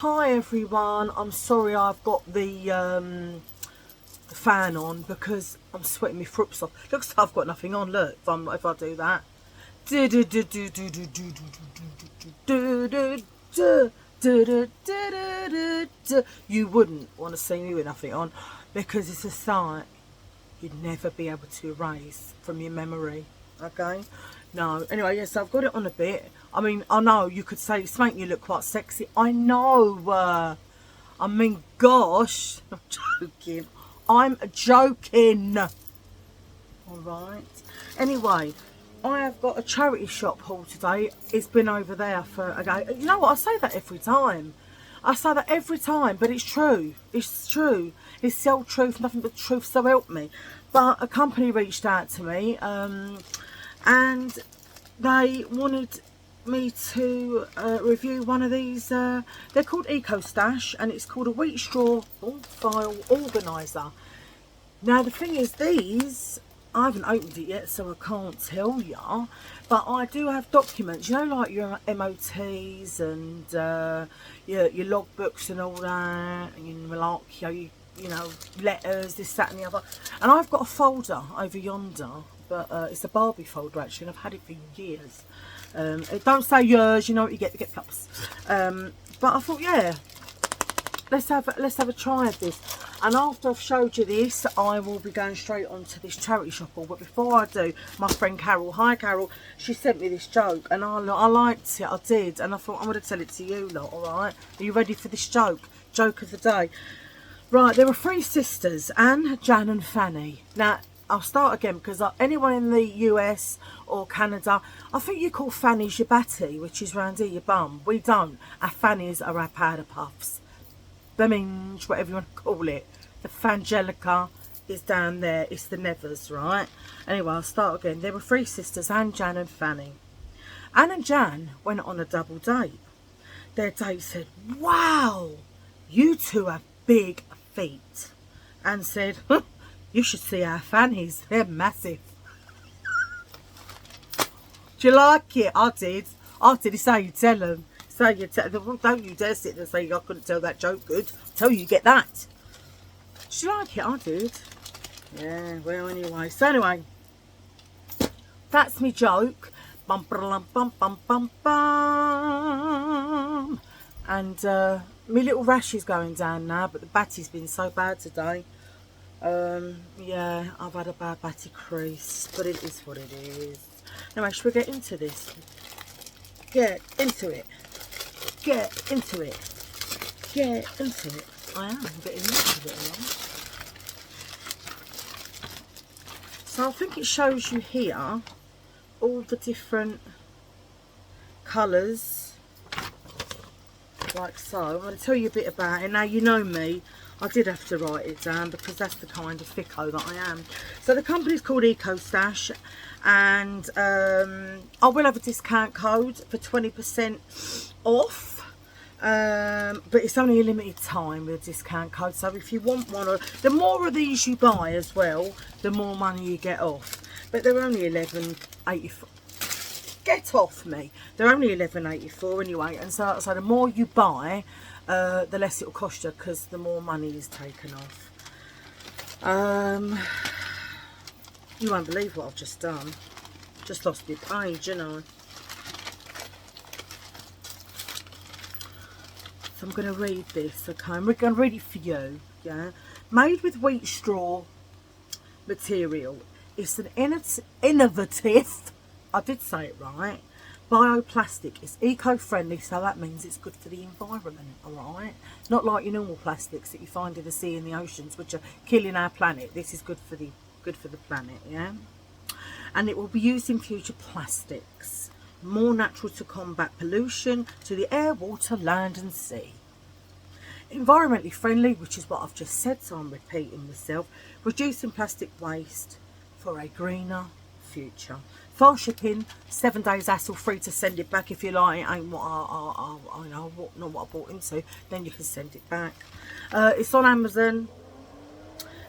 Hi everyone, I'm sorry I've got the fan on because I'm sweating my froops off. Looks like I've got nothing on, look, if I do that. You wouldn't want to see me with nothing on because it's a sight you'd never be able to erase from your memory. Okay, no, anyway, yes, I've got it on a bit. I mean, I know you could say it's making you look quite sexy. I know, I mean, gosh, I'm joking. I'm joking. All right. Anyway, I have got a charity shop haul today. It's been over there for a day. You know what? I say that every time. I say that every time, but it's true. It's true. It's the old truth, nothing but truth, so help me. But a company reached out to me, and they wanted me to review one of these. They're called Ecostash, and it's called a wheat straw file organizer. Now the thing is, these I haven't opened it yet, so I can't tell ya. But I do have documents, you know, like your MOTs and your logbooks and all that, and like you know, letters, this, that, and the other. And I've got a folder over yonder, but it's a Barbie folder actually, and I've had it for years. It don't say yours, you know what you get plups. But I thought, yeah, let's have a try of this. And after I've showed you this, I will be going straight on to this charity shop haul. But before I do, my friend Carol, hi Carol, she sent me this joke, and I liked it, I did, and I thought I'm going to tell it to you lot. All right, are you ready for this joke of the day? Right, there were three sisters, Anne, Jan and Fanny. Now, I'll start again because anyone in the US or Canada, I think you call Fanny's your batty, which is round here, your bum. We don't. Our Fannies are our powder puffs. Beminge, whatever you want to call it. The Fangelica is down there. It's the Nevers, right? Anyway, I'll start again. There were three sisters, Anne, Jan and Fanny. Anne and Jan went on a double date. Their date said, "Wow, you two have big feet." Anne said, "Huh, you should see our Fannies. They're massive." Do you like it? I did. It's how you tell them. So you don't you dare sit there and say I couldn't tell that joke good. Tell you get that. Did you like it? I did. Yeah, well anyway. So anyway, that's me joke. Bum bum bum bum bum bum. And my little rash is going down now, but the batty's been so bad today. Yeah, I've had a bad batty crease, but it is what it is. Anyway, should we get into this? Get into it. Get into it. Get into it. I am getting into it, along. So I think it shows you here all the different colours, like so. I'm going to tell you a bit about it. Now, you know me, I did have to write it down because that's the kind of thicko that I am. So the company's called Ecostash, and I will have a discount code for 20% off. But it's only a limited time with a discount code, so if you want one, or the more of these you buy as well, the more money you get off. But they're only $11.84. Get off me. They're only $11.84 anyway, and so the more you buy, the less it'll cost you, because the more money is taken off. You won't believe what I've just done. Just lost my page, you know. So I'm going to read this, okay? I'm going to read it for you, yeah? Made with wheat straw material. It's an innovative, I did say it right, bioplastic. It's eco-friendly, so that means it's good for the environment, alright? Not like your normal plastics that you find in the sea and the oceans, which are killing our planet. This is good for the planet, yeah? And it will be used in future plastics. More natural to combat pollution to the air, water, land and sea. Environmentally friendly, which is what I've just said, so I'm repeating myself. Reducing plastic waste for a greener future. Fast shipping, 7 days hassle free to send it back. If you like it ain't what I know, not what I bought into, then you can send it back. It's on Amazon.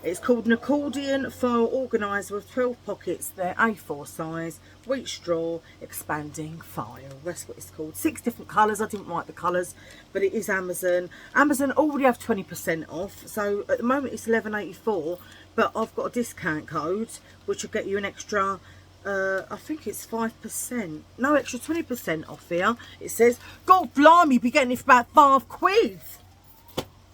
It's called an accordion file organiser with 12 pockets. They're A4 size, wheat straw, expanding file. That's what it's called. 6 different colours. I didn't write the colours, but it is Amazon. Amazon already have 20% off. So at the moment it's $11.84, but I've got a discount code which will get you an extra, I think it's 5%. No, extra 20% off here. It says, God blimey, you'll be getting it for about £5.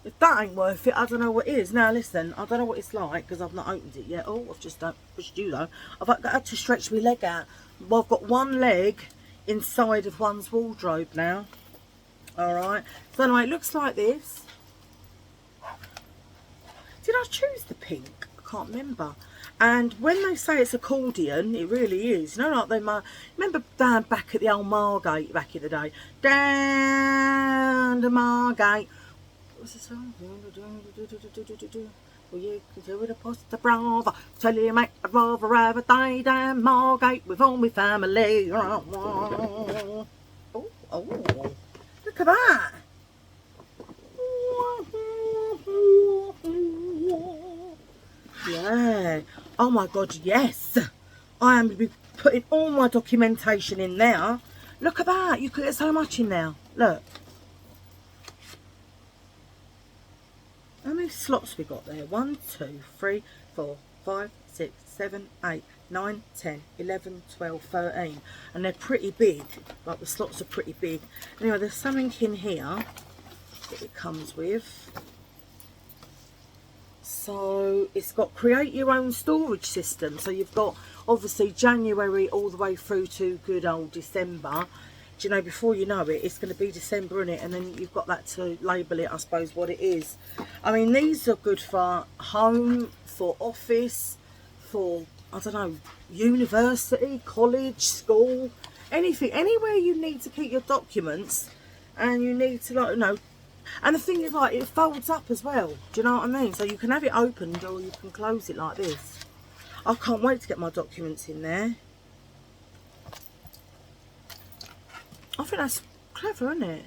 If that ain't worth it, I don't know what is. Now listen, I don't know what it's like because I've not opened it yet. Oh, I've just pushed you though. I've had to stretch my leg out. Well, I've got one leg inside of one's wardrobe now. Alright. So anyway, it looks like this. Did I choose the pink? I can't remember. And when they say it's accordion, it really is. You know, like they remember down back at the old Margate back in the day. Down the Margate. What's the song? Well, you can do it a poster brava. Tell you, mate, I'd rather have a day down Margate with all my family. Oh, look at that. Yeah. Oh my God, yes. I am going to be putting all my documentation in there. Look at that. You could get so much in there. Look. How many slots we got there? 1, 2, 3, 4, 5, 6, 7, 8, 9, 10, 11, 12, 13. And they're pretty big. Like the slots are pretty big. Anyway, there's something in here that it comes with. So it's got create your own storage system. So you've got obviously January all the way through to good old December. Do you know, before you know it, it's going to be December, isn't it? And then you've got that to label it, I suppose, what it is. I mean, these are good for home, for office, for, I don't know, university, college, school, anything, anywhere you need to keep your documents and you need to, like, you know. And the thing is, like, it folds up as well. Do you know what I mean? So you can have it opened or you can close it like this. I can't wait to get my documents in there. I think that's clever, isn't it?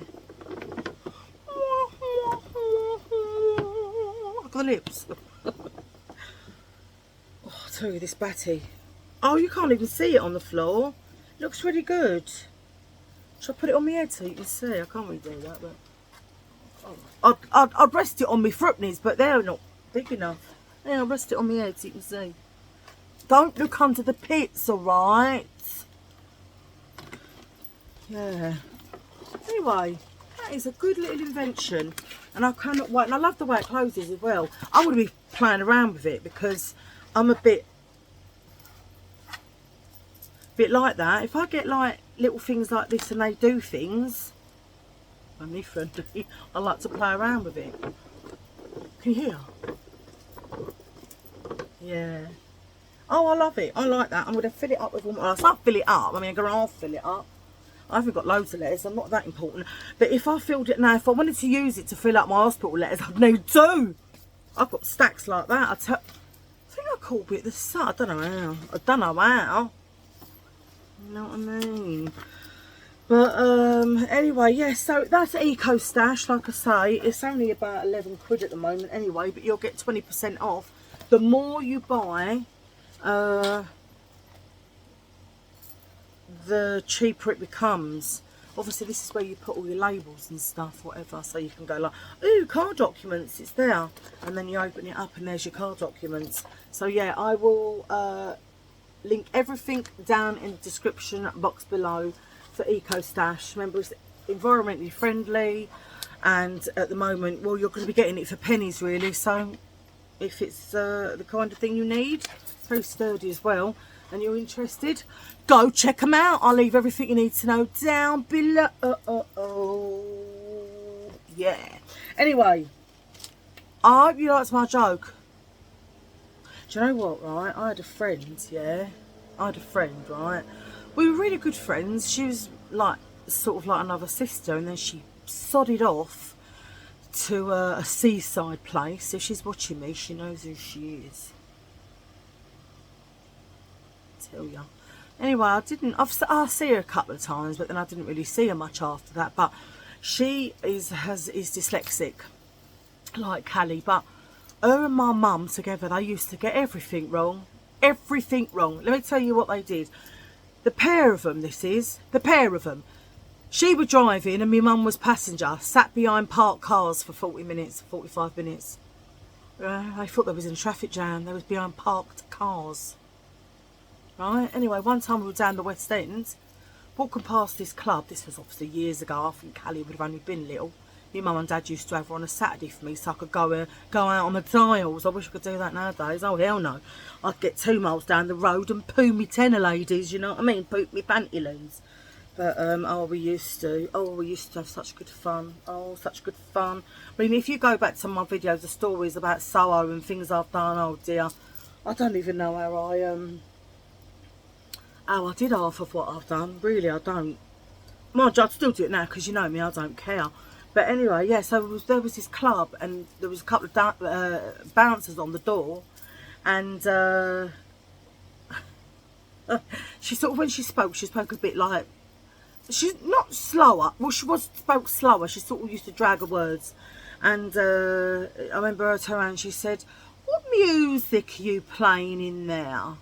I've got lips. Oh, I'll tell you, this batty. Oh, you can't even see it on the floor. It looks really good. Shall I put it on my head so you can see? I can't really do that, but I'd rest it on my frupnies, but they're not big enough. Yeah, I'll rest it on my head so you can see. Don't look under the pits, alright? Yeah. Anyway, that is a good little invention, and I cannot wait. And I love the way it closes as well. I'm going to be playing around with it because I'm a bit like that. If I get like little things like this and they do things, I'm really friendly. I like to play around with it. Can you hear? Yeah. Oh, I love it. I like that. I'm going to fill it up with one more. I can't fill it up. I mean, I'm going to half fill it up. I haven't got loads of letters, I'm not that important. But if I filled it now, if I wanted to use it to fill up my hospital letters, I'd need 2. I've got stacks like that. I think I called it the sun. I don't know how. I don't know how. You know what I mean? But anyway, yeah, so that's Ecostash. Like I say, it's only about 11 quid at the moment anyway, but you'll get 20% off. The more you buy, the cheaper it becomes. Obviously this is where you put all your labels and stuff, whatever, so you can go like, ooh, car documents, it's there, and then you open it up and there's your car documents. So yeah, I will link everything down in the description box below for Ecostash. Remember, it's environmentally friendly, and at the moment, well, you're going to be getting it for pennies really, so if it's the kind of thing you need, very sturdy as well, and you're interested, go check them out. I'll leave everything you need to know down below. Yeah. Anyway, I hope you liked my joke. Do you know what, right? I had a friend, yeah. I had a friend, right? We were really good friends. She was like, sort of like another sister, and then she sodded off to a seaside place. If she's watching me, she knows who she is. Tell ya. Anyway, I see her a couple of times, but then I didn't really see her much after that. But she is dyslexic, like Callie. But her and my mum together, they used to get everything wrong. Everything wrong. Let me tell you what they did. The pair of them, the pair of them. She was driving and my mum was passenger, sat behind parked cars for 40 minutes, 45 minutes. They thought they was in a traffic jam. They was behind parked cars. Right? Anyway, one time we were down the West End, walking past this club. This was obviously years ago. I think Callie would have only been little. My mum and dad used to have her on a Saturday for me so I could go out on the dials. I wish I could do that nowadays. Oh, hell no. I'd get 2 miles down the road and poo me tenner ladies, you know what I mean? Poop me pantaloons. But, we used to have such good fun. Oh, such good fun. I mean, if you go back to my videos, the stories about Soho and things I've done, oh dear. I don't even know how I did half of what I've done. Really, I don't. Mind you, I'd still do it now because you know me, I don't care. But anyway, yeah, so there was this club and there was a couple of bouncers on the door. And she sort of, when she spoke a bit like, she's not slower. Well, spoke slower. She sort of used to drag her words. And I remember her turn around and she said, "What music are you playing in there?" And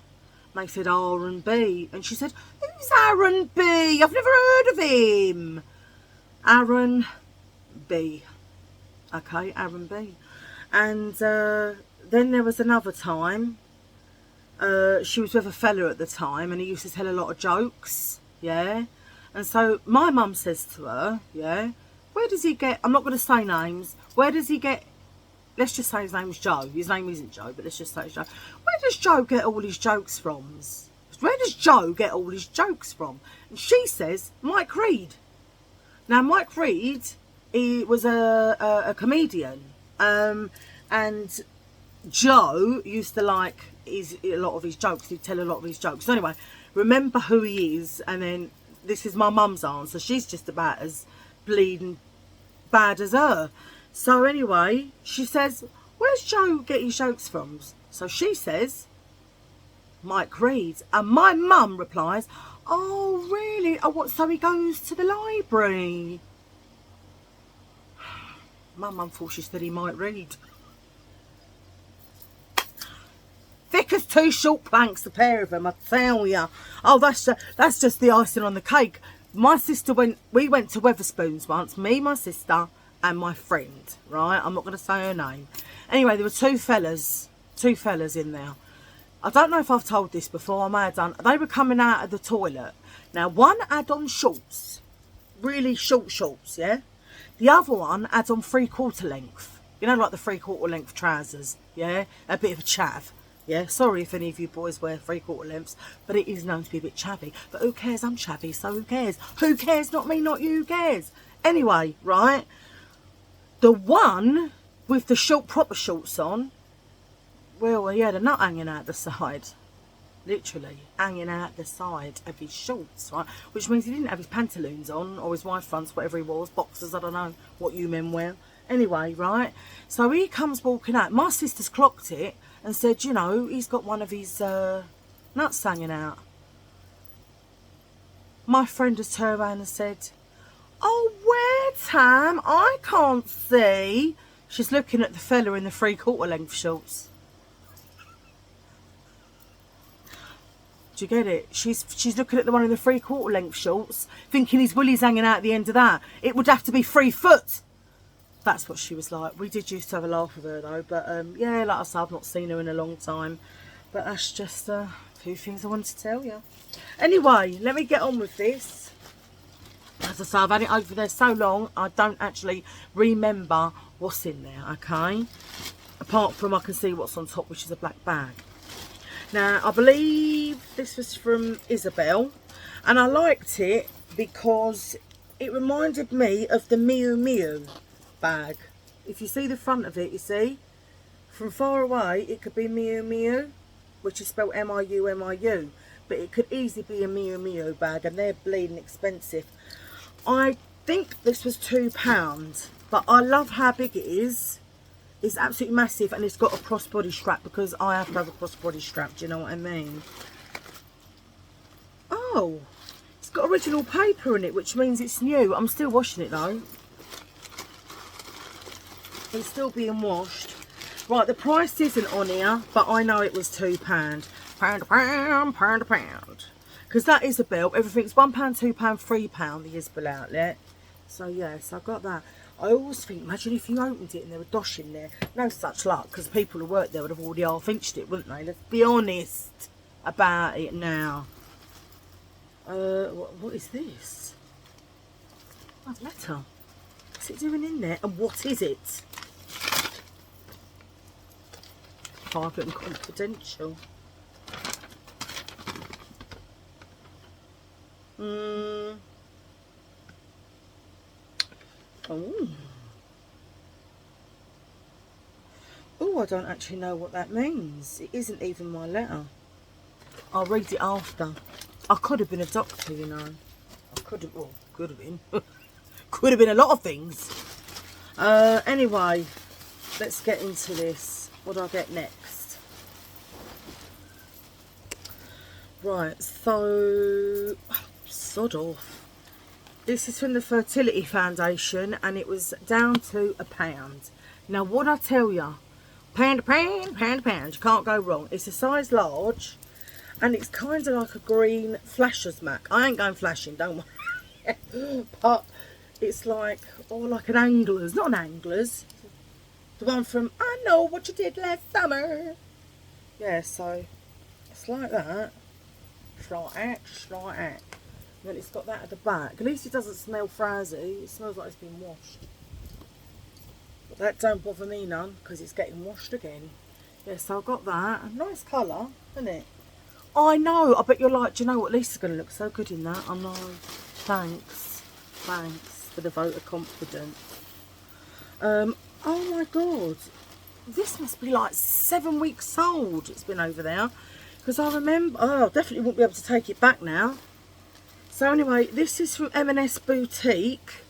they said, "R&B." And she said, "Who's R&B? I've never heard of him." R&B. Okay, R&B. And then there was another time. She was with a fella at the time and he used to tell a lot of jokes. Yeah. And so my mum says to her, yeah, where does he get, I'm not going to say names, where does he get, let's just say his name's Joe. His name isn't Joe, but let's just say it's Joe. Where does Joe get all his jokes from? Where does Joe get all his jokes from? And she says, Mike Reed. Now, Mike Reed, he was a comedian. And Joe used to like a lot of his jokes. He'd tell a lot of his jokes. So anyway, remember who he is, and then this is my mum's answer. She's just about as bleeding bad as her. So anyway, she says, where's Joe get his jokes from? So she says, Mike Reed. And my mum replies, oh really? Oh, what, so he goes to the library? My mum thought she said he might read. Thick as 2 short planks, the pair of them, I tell ya. Oh, that's just the icing on the cake. My sister we went to Wetherspoons once, me, my sister, and my friend, right? I'm not going to say her name. Anyway, there were two fellas in there. I don't know if I've told this before, I may have done. They were coming out of the toilet. Now, one had on shorts, really short shorts, yeah? The other one had on 3/4 length. You know, like the 3/4 length trousers, yeah? A bit of a chav. Yeah, sorry if any of you boys wear 3/4 lengths, but it is known to be a bit chavvy. But who cares? I'm chavvy, so who cares? Who cares? Not me, not you, who cares? Anyway, right? The one with the short, proper shorts on, well, he had a nut hanging out the side. Literally, hanging out the side of his shorts, right? Which means he didn't have his pantaloons on, or his wide fronts, whatever he was, boxers, I don't know what you men wear. Anyway, right? So he comes walking out. My sister's clocked it and said, you know, he's got one of his nuts hanging out. My friend has turned around and said, oh, where, Tam? I can't see. She's looking at the fella in the 3/4 length shorts. Do you get it? She's looking at the one in the 3/4 length shorts, thinking his willy's hanging out at the end of that. It would have to be 3 foot. That's what she was like. We did used to have a laugh with her though, but yeah, like I said, I've not seen her in a long time. But that's just a few things I wanted to tell you. Anyway, let me get on with this. As I say, I've had it over there so long, I don't actually remember what's in there, okay? Apart from I can see what's on top, which is a black bag. Now, I believe this was from Isabel, and I liked it because it reminded me of the Miu Miu bag. If you see the front of it, you see, from far away, it could be Miu Miu, which is spelled M-I-U-M-I-U, but it could easily be a Miu Miu bag, and they're bleeding expensive. I think this was £2, but I love how big it is. It's absolutely massive, and it's got a crossbody strap because I have to have a crossbody strap. Do you know what I mean? Oh, it's got original paper in it, which means it's new. I'm still washing it though. It's still being washed. Right, the price isn't on here, but I know it was £2. Pound a pound, pound a pound. Because that is a belt. Everything's £1, £2, £3, the Isabel outlet. So, yes, I got that. I always think, imagine if you opened it and there were dosh in there. No such luck, because people who worked there would have already half-inched it, wouldn't they? Let's be honest about it now. What is this? Oh, a letter. What's it doing in there? And what is it? Private and confidential. Oh. Oh, I don't actually know what that means. It isn't even my letter. I'll read it after. I could have been a doctor, you know. I could have, well, could have been. Could have been a lot of things. Anyway, let's get into this. What do I get next? Right, so, sod off. This is from the Fertility Foundation, and it was down to £1. Now, what I tell you, pound a pound, pound a pound, you can't go wrong. It's a size large, and it's kind of like a green flasher's mac. I ain't going flashing, don't worry. But it's like, or like an Angler's, not an Angler's. The one from, I Know What You Did Last Summer. Yeah, so it's like that. Just like that, just like that. And then it's got that at the back. At least it doesn't smell frizzy. It smells like it's been washed. But that don't bother me none, because it's getting washed again. Yeah, so I got that. A nice colour, isn't it? I know. I bet you're like, do you know what? Lisa's going to look so good in that. I know. Thanks. Thanks for the vote of confidence. Oh my God. This must be like 7 weeks old. It's been over there. Because I remember... Oh, I definitely won't be able to take it back now. So anyway, this is from M&S Boutique,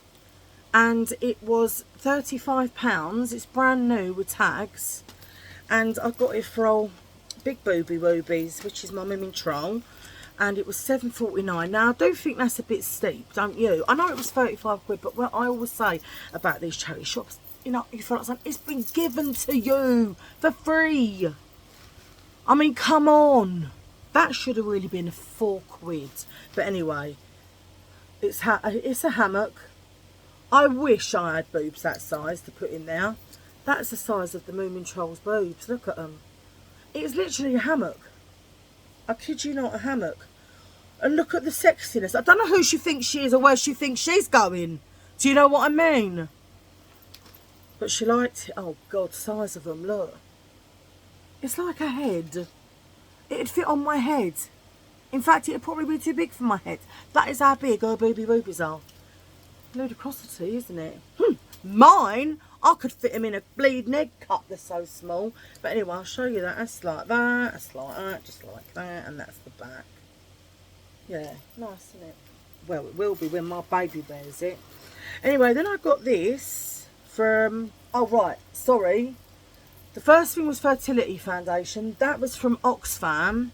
and it was £35. It's brand new with tags, and I got it for Big Booby Woobies, which is my Mimmin Troll, and it was £7.49. Now I do think that's a bit steep, don't you? I know it was 35 quid, but what I always say about these charity shops, you know, you feel like saying, it's been given to you for free. I mean, come on. That should have really been 4 quid. But anyway, it's a hammock. I wish I had boobs that size to put in there. That's the size of the Moomin Troll's boobs. Look at them. It's literally a hammock. I kid you not, a hammock. And look at the sexiness. I don't know who she thinks she is or where she thinks she's going. Do you know what I mean? But she liked it. Oh, God, size of them, look. It's like a head. It'd fit on my head. In fact, it'd probably be too big for my head. That is how big her booby boobies are. Ludicrosity, isn't it? Mine, I could fit them in a bleeding egg cup. They're so small. But anyway, I'll show you that. That's like that. That's like that. Just like that. And that's the back. Yeah, nice, isn't it? Well, it will be when my baby bears it. Anyway, then I got this from... Oh, right. Sorry. The first thing was Fertility Foundation. That was from Oxfam.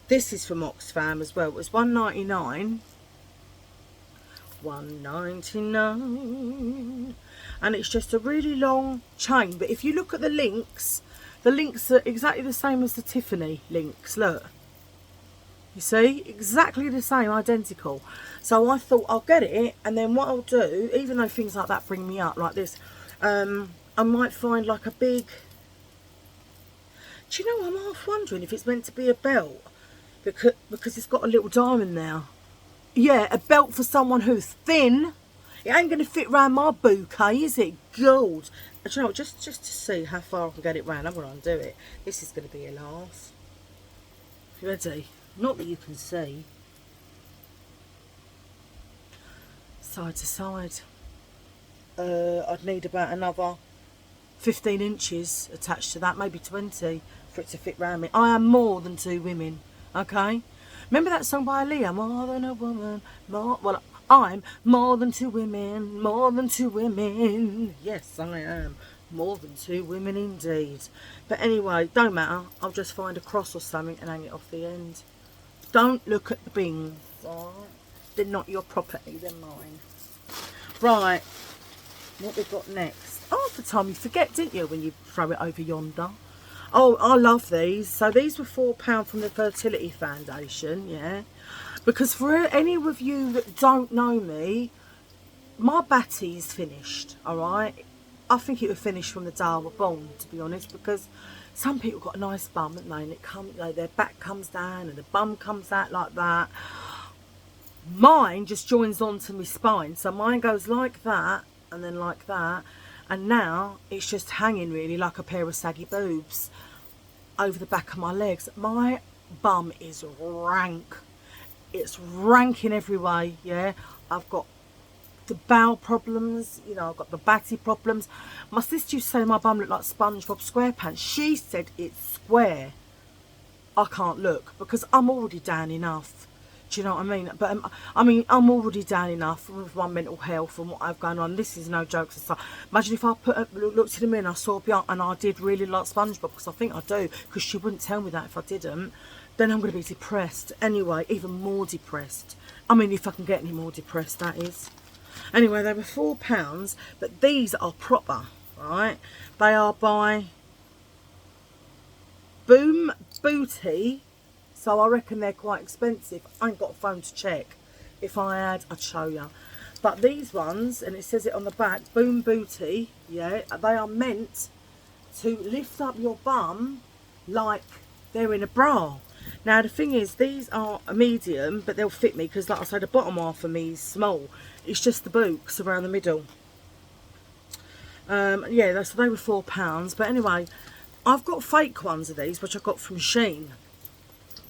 This is from Oxfam as well. It was £1.99. £1.99. And it's just a really long chain. But if you look at the links are exactly the same as the Tiffany links. Look. You see? Exactly the same, identical. So I thought I'll get it. And then what I'll do, even though things like that bring me up like this, I might find like a big... Do you know, I'm half wondering if it's meant to be a belt. Because it's got a little diamond now. Yeah, a belt for someone who's thin. It ain't going to fit round my bouquet, is it? God. Do you know, just to see how far I can get it round, I'm going to undo it. This is going to be a laugh. You ready? Not that you can see. Side to side. I'd need about another 15 inches attached to that, maybe 20, for it to fit round me. I am more than 2 women, okay? Remember that song by Aaliyah, More Than a Woman, well, I'm more than 2 women, more than 2 women. Yes, I am. More than 2 women indeed. But anyway, don't matter. I'll just find a cross or something and hang it off the end. Don't look at the bings, alright? They're not your property, they're mine. Right, what we got next? half the time you forget, didn't you, when you throw it over yonder. Oh, I love these. So these were £4 from the Fertility Foundation, yeah. Because for any of you that don't know me, my batty's finished, alright? I think it was finished from the day I was born, to be honest, because some people got a nice bum, haven't they? And it comes, you know, their back comes down and the bum comes out like that. Mine just joins onto my spine, so mine goes like that and then like that, and now it's just hanging really like a pair of saggy boobs over the back of my legs. My bum is rank. It's rank in every way, yeah. I've got the bowel problems, you know, I've got the batty problems. My sister used to say my bum looked like SpongeBob SquarePants. She said it's square. I can't look because I'm already down enough. Do you know what I mean? But I'm already down enough with my mental health and what I've going on. This is no jokes aside. Imagine if I looked in the mirror and I saw Bianca and I did really like SpongeBob, because I think I do, because she wouldn't tell me that if I didn't. Then I'm going to be depressed anyway, even more depressed. I mean, if I can get any more depressed, that is. Anyway, they were £4, but these are proper, right? They are by Boom Booty, so I reckon they're quite expensive. I ain't got a phone to check. If I had, I'd show you. But these ones, and it says it on the back, Boom Booty, yeah, they are meant to lift up your bum like they're in a bra. Now the thing is, these are a medium, but they'll fit me because, like I said, the bottom half of me is small. It's just the books around the middle. Yeah, so they were £4. But anyway, I've got fake ones of these, which I got from Shein,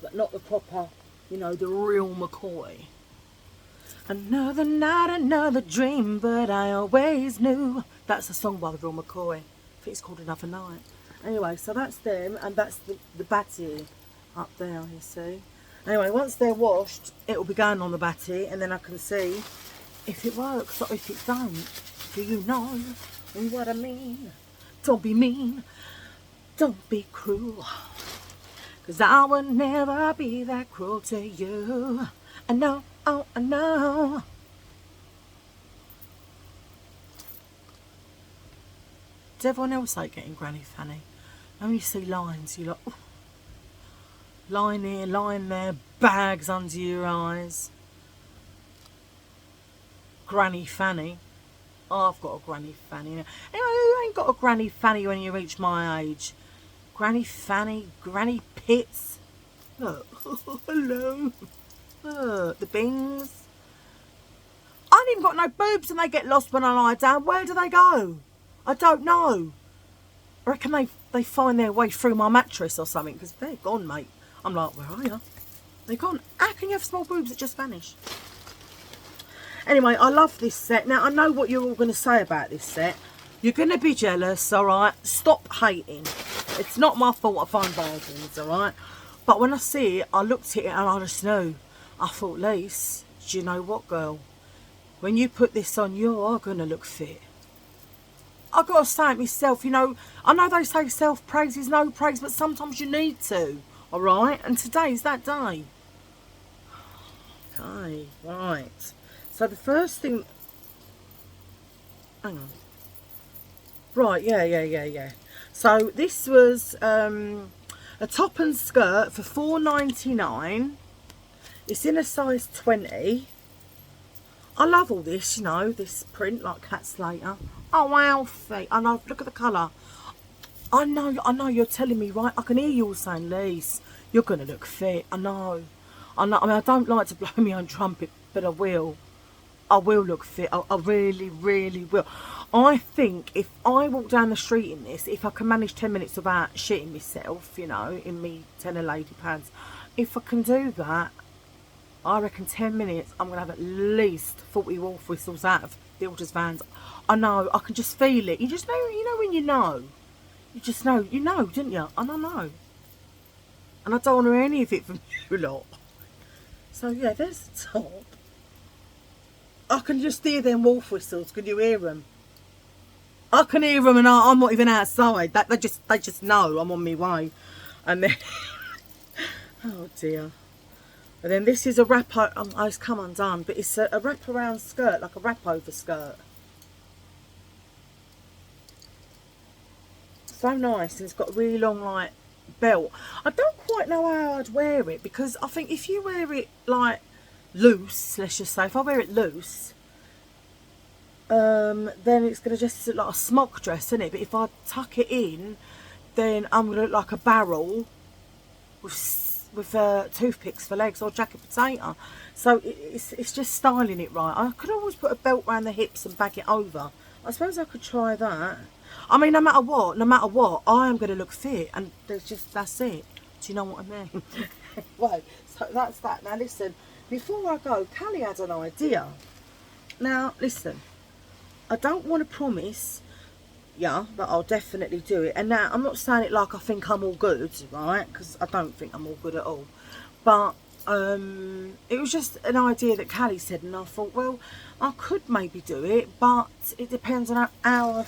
but not the proper, you know, the real McCoy. Another night, another dream, but I always knew. That's a song by the real McCoy. I think it's called Another Night. Anyway, so that's them, and that's the batty up there, you see. Anyway, once they're washed, it will be going on the batty, and then I can see if it works or if it don't. Do you know what I mean? Don't be mean, don't be cruel, 'cause I would never be that cruel to you. I know, oh, I know. Does everyone else like getting granny fanny? When you see lines, you're like, oh, line here, line there, bags under your eyes. Granny fanny. Oh, I've got a granny fanny. Anyway, who ain't got a granny fanny when you reach my age? Granny fanny, granny pits. Look, hello. Look, the bings. I ain't even got no boobs and they get lost when I lie down. Where do they go? I don't know. I reckon they find their way through my mattress or something, because they're gone, mate. I'm like, where are you? They're gone. How can you have small boobs that just vanish? Anyway, I love this set. Now, I know what you're all going to say about this set. You're going to be jealous, all right? Stop hating. It's not my fault I find bargains, all right? But when I see it, I looked at it and I just knew. I thought, Lise, do you know what, girl? When you put this on, you are going to look fit. I've got to say it myself, you know. I know they say self-praise is no praise, but sometimes you need to, all right? And today's that day. Okay, right. So the first thing... Hang on. Right, yeah. So this was a top and skirt for £4.99. It's in a size 20. I love all this, you know, this print like Cat Slater. Oh, Alfie. I know, look at the colour. I know you're telling me, right? I can hear you all saying, Lise, you're going to look fit. I know. I mean, I don't like to blow my own trumpet, but I will. I will look fit. I really, really will. I think if I walk down the street in this, if I can manage 10 minutes without shitting myself, you know, in me tenner lady pants, if I can do that, I reckon 10 minutes, I'm going to have at least 40 wolf whistles out of builders' vans. I know, I can just feel it. You just know, you know when you know. You just know, you know, didn't you? And I know. And I don't want to hear any of it from you lot. So yeah, there's the top. I can just hear them wolf whistles. Can you hear them? I can hear them and I'm not even outside. They just know I'm on my way. And then, oh dear. And then this is a wrap, it's come undone, but it's a wrap around skirt, like a wrap over skirt. so nice, and it's got a really long like belt. I don't quite know how I'd wear it, because I think if you wear it like loose, let's just say, if I wear it loose, then it's going to just look like a smock dress, isn't it? But if I tuck it in, then I'm going to look like a barrel with toothpicks for legs, or jacket potato. So it's just styling it right. I could always put a belt around the hips and bag it over. I suppose I could try that. I mean, no matter what, I am going to look fit, and that's it. Do you know what I mean? Right, so that's that. Now listen, before I go, Callie had an idea. Now listen, I don't want to promise, yeah, that I'll definitely do it. And now I'm not saying it like I think I'm all good, right? Because I don't think I'm all good at all. But it was just an idea that Callie said, and I thought, well, I could maybe do it, but it depends on how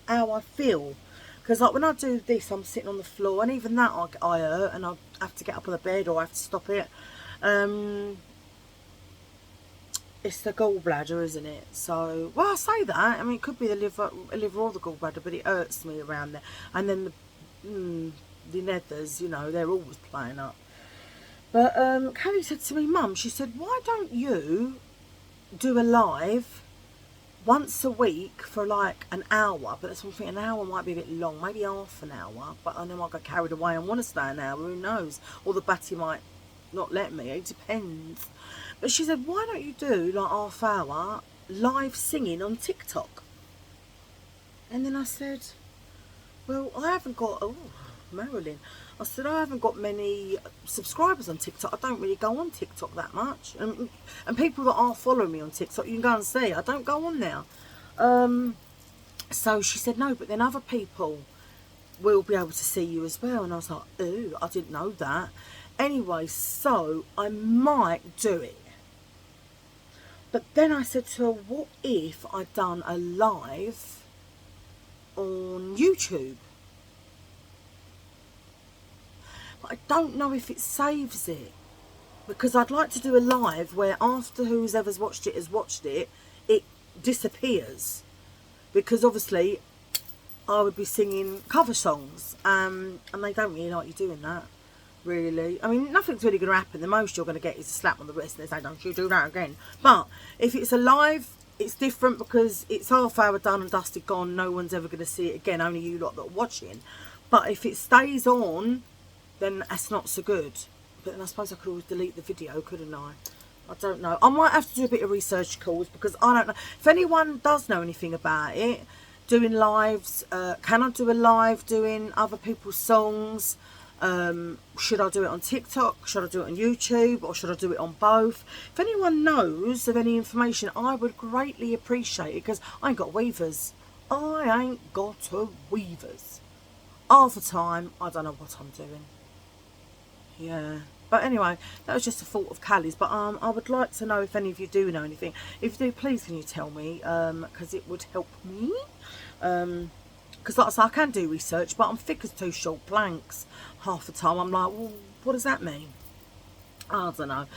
I feel. Because like when I do this, I'm sitting on the floor, and even that I hurt, and I have to get up on the bed, or I have to stop it. It's the gallbladder, isn't it? So, well, I say that. I mean, it could be the liver or the gallbladder, but it hurts me around there. And then the nethers, you know, they're always playing up. But Callie said to me, Mum, she said, why don't you do a live once a week for like an hour? But that's something, an hour might be a bit long, maybe half an hour. But I know I got carried away and want to stay an hour, who knows? Or the batty might not let me, it depends. But she said, why don't you do like half hour live singing on TikTok? And then I said, well, I haven't got, oh, Marilyn. I said, I haven't got many subscribers on TikTok. I don't really go on TikTok that much. And people that are following me on TikTok, you can go and see. I don't go on there. So she said, no, but then other people will be able to see you as well. And I was like, ooh, I didn't know that. Anyway, so I might do it. But then I said to her, what if I'd done a live on YouTube? But I don't know if it saves it, because I'd like to do a live where after whoever's watched it has watched it, it disappears. Because obviously I would be singing cover songs, and they don't really like you doing that. Really, I mean, nothing's really going to happen. The most you're going to get is a slap on the wrist and they say, don't you do that again. But if it's a live, it's different, because it's half hour done and dusted, gone. No one's ever going to see it again, only you lot that are watching. But if it stays on, then that's not so good. But then I suppose I could always delete the video, couldn't I? I don't know. I might have to do a bit of research calls, because I don't know. If anyone does know anything about it, doing lives, can I do a live doing other people's songs? Should I do it on TikTok? Should I do it on YouTube? Or should I do it on both? If anyone knows of any information, I would greatly appreciate it, because I ain't got weavers. I ain't got a weavers. Half the time, I don't know what I'm doing. Yeah. But anyway, that was just a thought of Callie's. But I would like to know if any of you do know anything. If you do, please can you tell me? Because it would help me. Because like I say, I can do research, but I'm thick as two short planks half the time. I'm like, well, what does that mean? I don't know.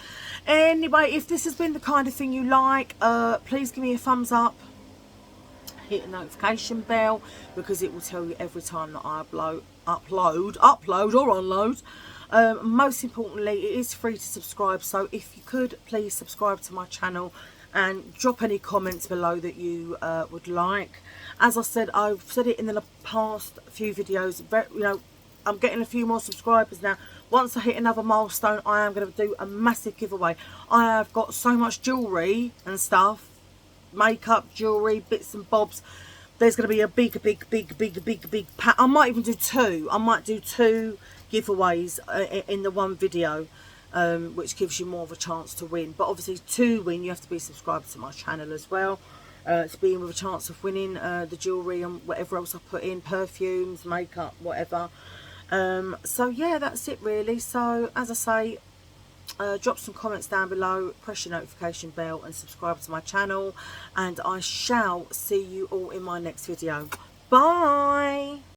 Anyway, if this has been the kind of thing you like, please give me a thumbs up. Hit the notification bell, because it will tell you every time that I upload or unload. Most importantly, it is free to subscribe, so if you could please subscribe to my channel and drop any comments below that you would like. As I said, I've said it in the past few videos, you know, I'm getting a few more subscribers now. Once I hit another milestone, I am going to do a massive giveaway. I have got so much jewellery and stuff, makeup, jewellery, bits and bobs. There's going to be a big pack. I might even do two. I might do two giveaways in the one video, which gives you more of a chance to win. But obviously, to win, you have to be subscribed to my channel as well. To be in with a chance of winning the jewellery and whatever else I put in, perfumes, makeup, whatever. So yeah, that's it really. So as I say, drop some comments down below, press your notification bell and subscribe to my channel, and I shall see you all in my next video. Bye.